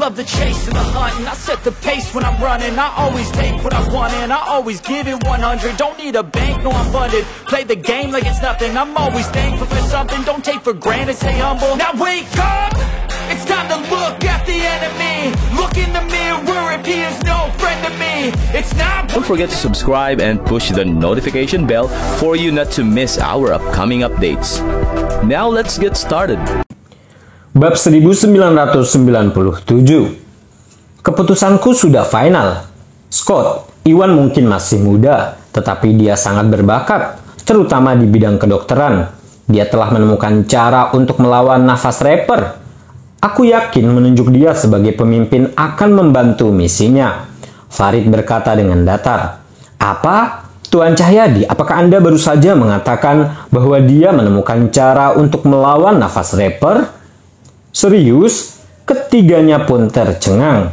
Love the chase and the hunt, and I set the pace when I'm running. I always take what I want and I always give it 100. Don't need a bank, no I'm funded. Play the game like it's nothing. I'm always thankful for something. Don't take for granted, stay humble. Now wake up, it's time to look at the enemy. Look in the mirror if he is no friend to me. It's not. Don't forget to subscribe and push the notification bell for you not to miss our upcoming updates. Now let's get started. Bab 1997. Keputusanku sudah final. Scott, Iwan mungkin masih muda, tetapi dia sangat berbakat, terutama di bidang kedokteran. Dia telah menemukan cara untuk melawan nafas Reaper. Aku yakin menunjuk dia sebagai pemimpin akan membantu misinya. Farid berkata dengan datar. Apa? Tuan Cahyadi, apakah Anda baru saja mengatakan bahwa dia menemukan cara untuk melawan nafas Reaper? Serius? Ketiganya pun tercengang.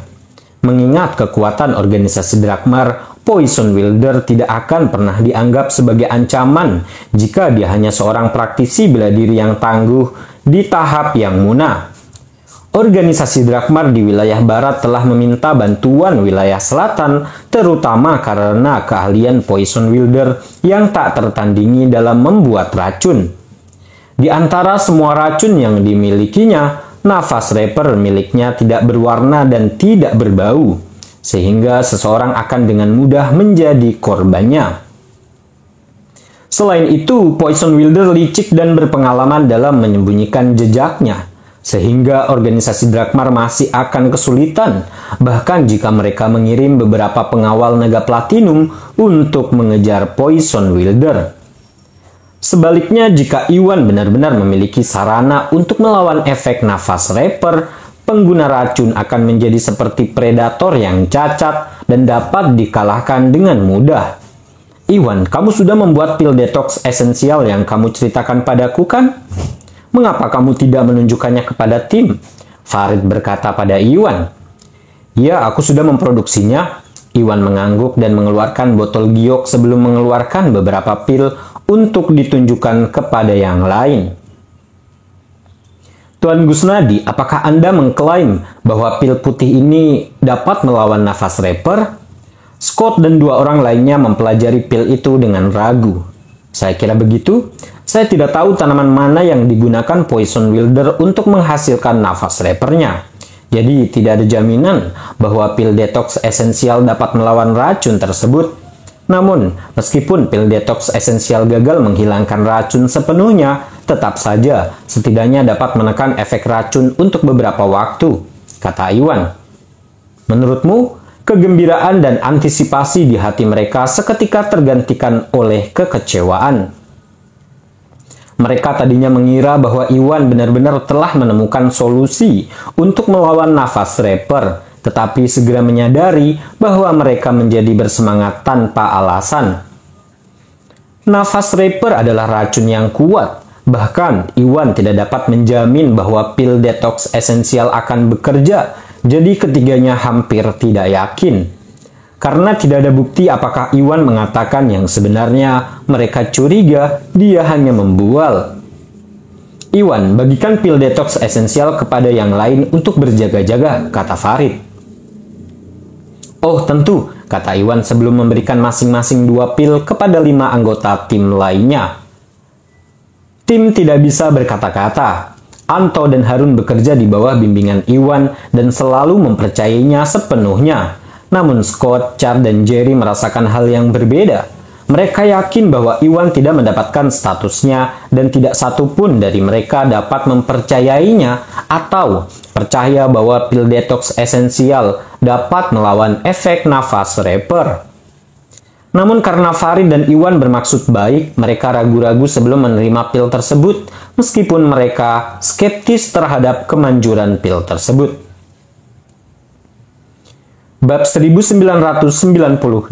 Mengingat kekuatan organisasi Drakmar, Poison Wilder tidak akan pernah dianggap sebagai ancaman jika dia hanya seorang praktisi bela diri yang tangguh di tahap yang munah. Organisasi Drakmar di wilayah barat telah meminta bantuan wilayah selatan, terutama karena keahlian Poison Wilder yang tak tertandingi dalam membuat racun. Di antara semua racun yang dimilikinya, nafas Reaper miliknya tidak berwarna dan tidak berbau, sehingga seseorang akan dengan mudah menjadi korbannya. Selain itu, Poison Wilder licik dan berpengalaman dalam menyembunyikan jejaknya, sehingga organisasi Drakmar masih akan kesulitan, bahkan jika mereka mengirim beberapa pengawal naga platinum untuk mengejar Poison Wilder. Sebaliknya, jika Iwan benar-benar memiliki sarana untuk melawan efek nafas Reaper, pengguna racun akan menjadi seperti predator yang cacat dan dapat dikalahkan dengan mudah. Iwan, kamu sudah membuat pil detox esensial yang kamu ceritakan padaku kan? Mengapa kamu tidak menunjukkannya kepada tim? Farid berkata pada Iwan. Ya, aku sudah memproduksinya. Iwan mengangguk dan mengeluarkan botol giok sebelum mengeluarkan beberapa pil untuk ditunjukkan kepada yang lain. Tuan Gusnadi, apakah Anda mengklaim bahwa pil putih ini dapat melawan nafas Reaper? Scott dan dua orang lainnya mempelajari pil itu dengan ragu. Saya kira begitu. Saya tidak tahu tanaman mana yang digunakan Poison Wilder untuk menghasilkan nafas Reaper-nya. Jadi tidak ada jaminan bahwa pil detox esensial dapat melawan racun tersebut. Namun, meskipun pil detox esensial gagal menghilangkan racun sepenuhnya, tetap saja setidaknya dapat menekan efek racun untuk beberapa waktu, kata Iwan. Menurutmu, kegembiraan dan antisipasi di hati mereka seketika tergantikan oleh kekecewaan. Mereka tadinya mengira bahwa Iwan benar-benar telah menemukan solusi untuk melawan nafas Reaper, tetapi segera menyadari bahwa mereka menjadi bersemangat tanpa alasan. Nafas Reaper adalah racun yang kuat. Bahkan, Iwan tidak dapat menjamin bahwa pil detox esensial akan bekerja, jadi ketiganya hampir tidak yakin. Karena tidak ada bukti apakah Iwan mengatakan yang sebenarnya, mereka curiga dia hanya membual. Iwan, bagikan pil detox esensial kepada yang lain untuk berjaga-jaga, kata Farid. Oh tentu, kata Iwan sebelum memberikan masing-masing 2 pil kepada 5 anggota tim lainnya. Tim tidak bisa berkata-kata. Anto dan Harun bekerja di bawah bimbingan Iwan dan selalu mempercayainya sepenuhnya. Namun Scott, Char, dan Jerry merasakan hal yang berbeda. Mereka yakin bahwa Iwan tidak mendapatkan statusnya dan tidak satupun dari mereka dapat mempercayainya atau percaya bahwa pil detox esensial dapat melawan efek nafas Reaper. Namun karena Farid dan Iwan bermaksud baik, mereka ragu-ragu sebelum menerima pil tersebut, meskipun mereka skeptis terhadap kemanjuran pil tersebut. Bab 1998.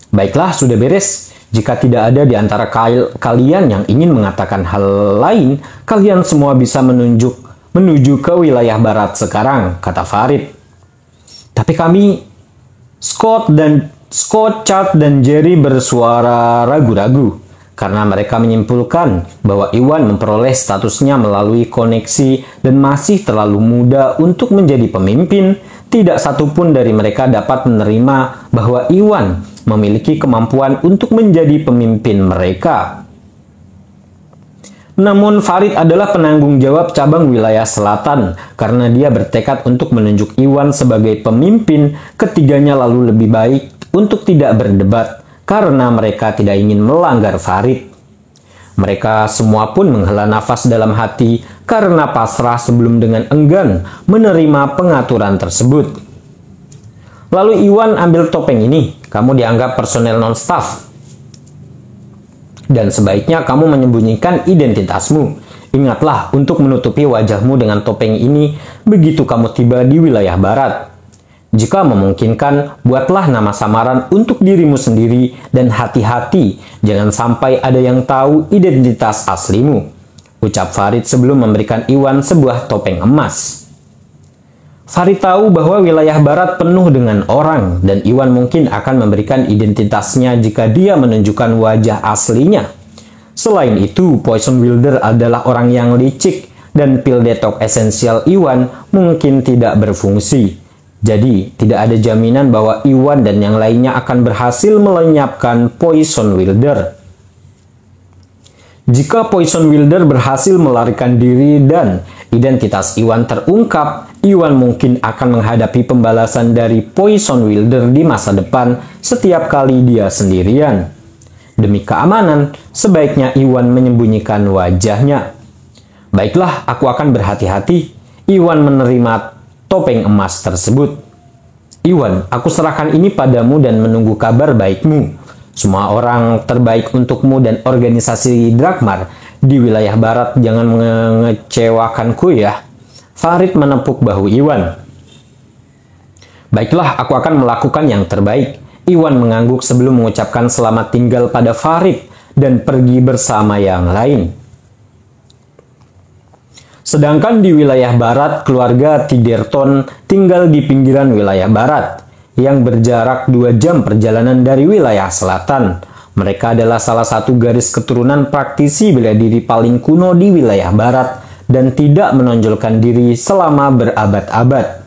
Baiklah, sudah beres. Jika tidak ada di antara kalian yang ingin mengatakan hal lain, kalian semua bisa menuju ke wilayah barat sekarang, kata Farid. Tapi kami, Scott dan Scott, Chad, dan Jerry bersuara ragu-ragu karena mereka menyimpulkan bahwa Iwan memperoleh statusnya melalui koneksi dan masih terlalu muda untuk menjadi pemimpin. Tidak satupun dari mereka dapat menerima bahwa Iwan memiliki kemampuan untuk menjadi pemimpin mereka. Namun Farid adalah penanggung jawab cabang wilayah selatan karena dia bertekad untuk menunjuk Iwan sebagai pemimpin. Ketiganya lalu lebih baik untuk tidak berdebat karena mereka tidak ingin melanggar Farid. Mereka semua pun menghela nafas dalam hati karena pasrah sebelum dengan enggan menerima pengaturan tersebut. Lalu Iwan ambil topeng ini, kamu dianggap personel non-staff. Dan sebaiknya kamu menyembunyikan identitasmu. Ingatlah untuk menutupi wajahmu dengan topeng ini begitu kamu tiba di wilayah barat. Jika memungkinkan, buatlah nama samaran untuk dirimu sendiri dan hati-hati, jangan sampai ada yang tahu identitas aslimu, ucap Farid sebelum memberikan Iwan sebuah topeng emas. Farid tahu bahwa wilayah barat penuh dengan orang dan Iwan mungkin akan memberikan identitasnya jika dia menunjukkan wajah aslinya. Selain itu, Poison Wielder adalah orang yang licik dan pil detox esensial Iwan mungkin tidak berfungsi. Jadi, tidak ada jaminan bahwa Iwan dan yang lainnya akan berhasil melenyapkan Poison Wielder. Jika Poison Wielder berhasil melarikan diri dan identitas Iwan terungkap, Iwan mungkin akan menghadapi pembalasan dari Poison Wielder di masa depan setiap kali dia sendirian. Demi keamanan, sebaiknya Iwan menyembunyikan wajahnya. Baiklah, aku akan berhati-hati. Iwan menerima topeng emas tersebut. Iwan, aku serahkan ini padamu dan menunggu kabar baikmu. Semua orang terbaik untukmu dan organisasi Drakmar di wilayah barat jangan mengecewakanku ya. Farid menepuk bahu Iwan. Baiklah, aku akan melakukan yang terbaik. Iwan mengangguk sebelum mengucapkan selamat tinggal pada Farid dan pergi bersama yang lain. Sedangkan di wilayah barat, keluarga Tiderton tinggal di pinggiran wilayah barat yang berjarak 2 jam perjalanan dari wilayah selatan. Mereka adalah salah satu garis keturunan praktisi bela diri paling kuno di wilayah barat dan tidak menonjolkan diri selama berabad-abad.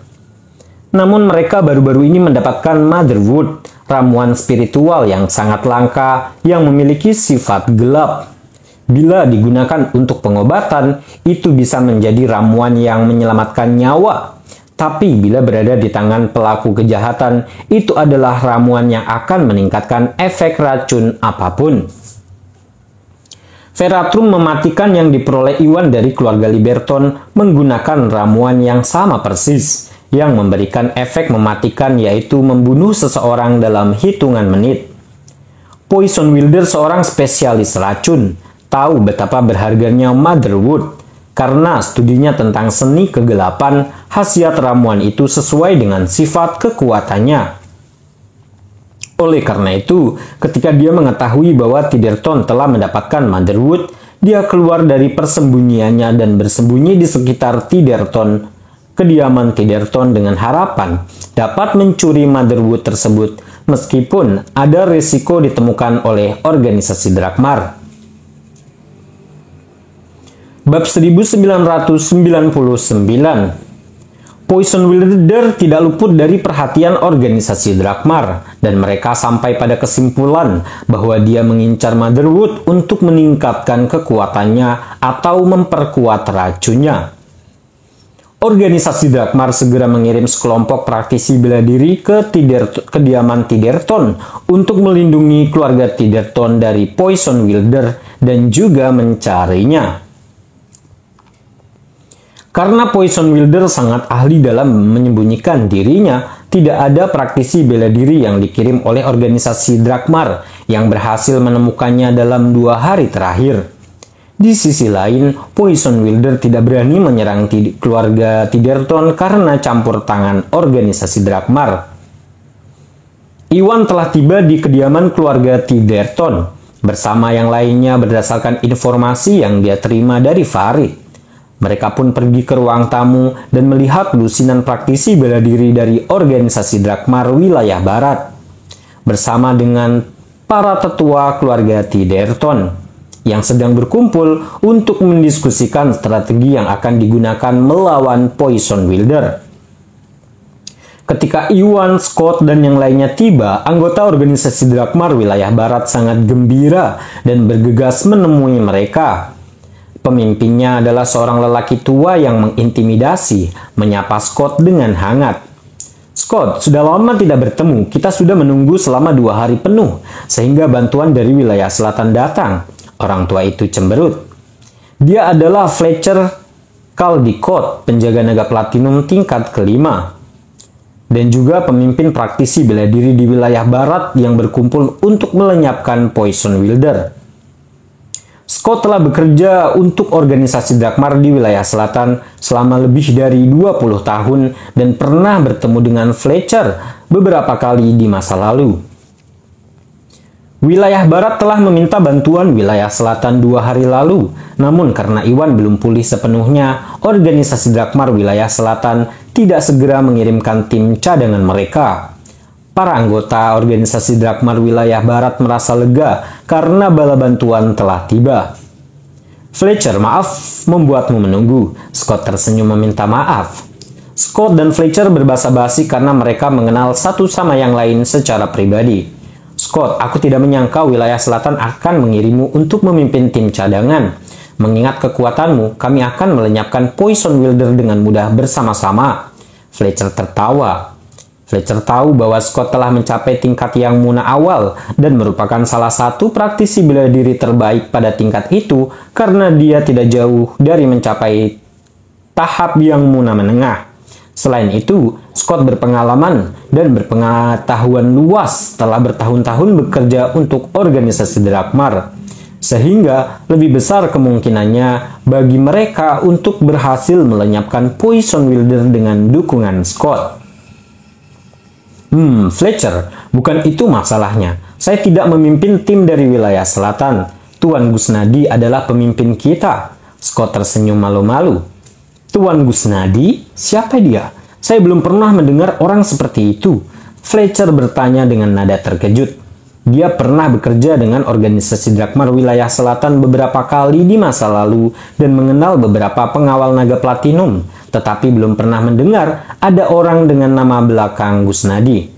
Namun mereka baru-baru ini mendapatkan Motherwood, ramuan spiritual yang sangat langka yang memiliki sifat gelap. Bila digunakan untuk pengobatan, itu bisa menjadi ramuan yang menyelamatkan nyawa. Tapi bila berada di tangan pelaku kejahatan, itu adalah ramuan yang akan meningkatkan efek racun apapun. Veratrum mematikan yang diperoleh Iwan dari keluarga Liberton menggunakan ramuan yang sama persis, yang memberikan efek mematikan yaitu membunuh seseorang dalam hitungan menit. Poison Wielder, seorang spesialis racun, tahu betapa berharganya Motherwood. Karena studinya tentang seni kegelapan, khasiat ramuan itu sesuai dengan sifat kekuatannya. Oleh karena itu, ketika dia mengetahui bahwa Tiderton telah mendapatkan Motherwood, dia keluar dari persembunyiannya dan bersembunyi di sekitar Tiderton, kediaman Tiderton dengan harapan dapat mencuri Motherwood tersebut meskipun ada risiko ditemukan oleh organisasi Drakmar. Bab 1999. Poison Wielder tidak luput dari perhatian organisasi Drakmar, dan mereka sampai pada kesimpulan bahwa dia mengincar Motherwood untuk meningkatkan kekuatannya atau memperkuat racunnya. Organisasi Drakmar segera mengirim sekelompok praktisi bela diri ke kediaman Tiderton untuk melindungi keluarga Tiderton dari Poison Wielder dan juga mencarinya. Karena Poison Wielder sangat ahli dalam menyembunyikan dirinya, tidak ada praktisi bela diri yang dikirim oleh organisasi Drakmar yang berhasil menemukannya dalam 2 hari terakhir. Di sisi lain, Poison Wielder tidak berani menyerang keluarga Tiderton karena campur tangan organisasi Drakmar. Iwan telah tiba di kediaman keluarga Tiderton bersama yang lainnya berdasarkan informasi yang dia terima dari Farid. Mereka pun pergi ke ruang tamu dan melihat lusinan praktisi bela diri dari organisasi Drakmar wilayah barat. bersama dengan para tetua keluarga Tiderton yang sedang berkumpul untuk mendiskusikan strategi yang akan digunakan melawan Poison Wilder. Ketika Iwan, Scott, dan yang lainnya tiba, anggota organisasi Drakmar wilayah barat sangat gembira dan bergegas menemui mereka. Pemimpinnya adalah seorang lelaki tua yang mengintimidasi, menyapa Scott dengan hangat. Scott, sudah lama tidak bertemu, kita sudah menunggu selama 2 hari penuh, sehingga bantuan dari wilayah selatan datang. Orang tua itu cemberut. Dia adalah Fletcher Caldicott, penjaga naga platinum tingkat kelima. Dan juga pemimpin praktisi bela diri di wilayah barat yang berkumpul untuk melenyapkan Poison Wilder. Scott telah bekerja untuk organisasi Drakmar di wilayah selatan selama lebih dari 20 tahun dan pernah bertemu dengan Fletcher beberapa kali di masa lalu. Wilayah barat telah meminta bantuan wilayah selatan 2 hari lalu, namun karena Iwan belum pulih sepenuhnya, organisasi Drakmar wilayah selatan tidak segera mengirimkan tim cadangan mereka. Para anggota organisasi Drakmar wilayah barat merasa lega karena bala bantuan telah tiba. Fletcher, maaf membuatmu menunggu. Scott tersenyum meminta maaf. Scott dan Fletcher berbahasa basi karena mereka mengenal satu sama yang lain secara pribadi. Scott, aku tidak menyangka wilayah selatan akan mengirimu untuk memimpin tim cadangan. Mengingat kekuatanmu, kami akan melenyapkan Poison Wilder dengan mudah bersama-sama. Fletcher tertawa. Fletcher tahu bahwa Scott telah mencapai tingkat yang muna awal dan merupakan salah satu praktisi bela diri terbaik pada tingkat itu karena dia tidak jauh dari mencapai tahap yang muna menengah. Selain itu, Scott berpengalaman dan berpengetahuan luas setelah bertahun-tahun bekerja untuk organisasi Drakmar, sehingga lebih besar kemungkinannya bagi mereka untuk berhasil melenyapkan Poison Wilder dengan dukungan Scott. Fletcher, bukan itu masalahnya. Saya tidak memimpin tim dari wilayah selatan. Tuan Gusnadi adalah pemimpin kita. Scott tersenyum malu-malu. Tuan Gusnadi? Siapa dia? Saya belum pernah mendengar orang seperti itu. Fletcher bertanya dengan nada terkejut. Dia pernah bekerja dengan organisasi Drakmar wilayah selatan beberapa kali di masa lalu dan mengenal beberapa pengawal naga platinum, tetapi belum pernah mendengar ada orang dengan nama belakang Gusnadi.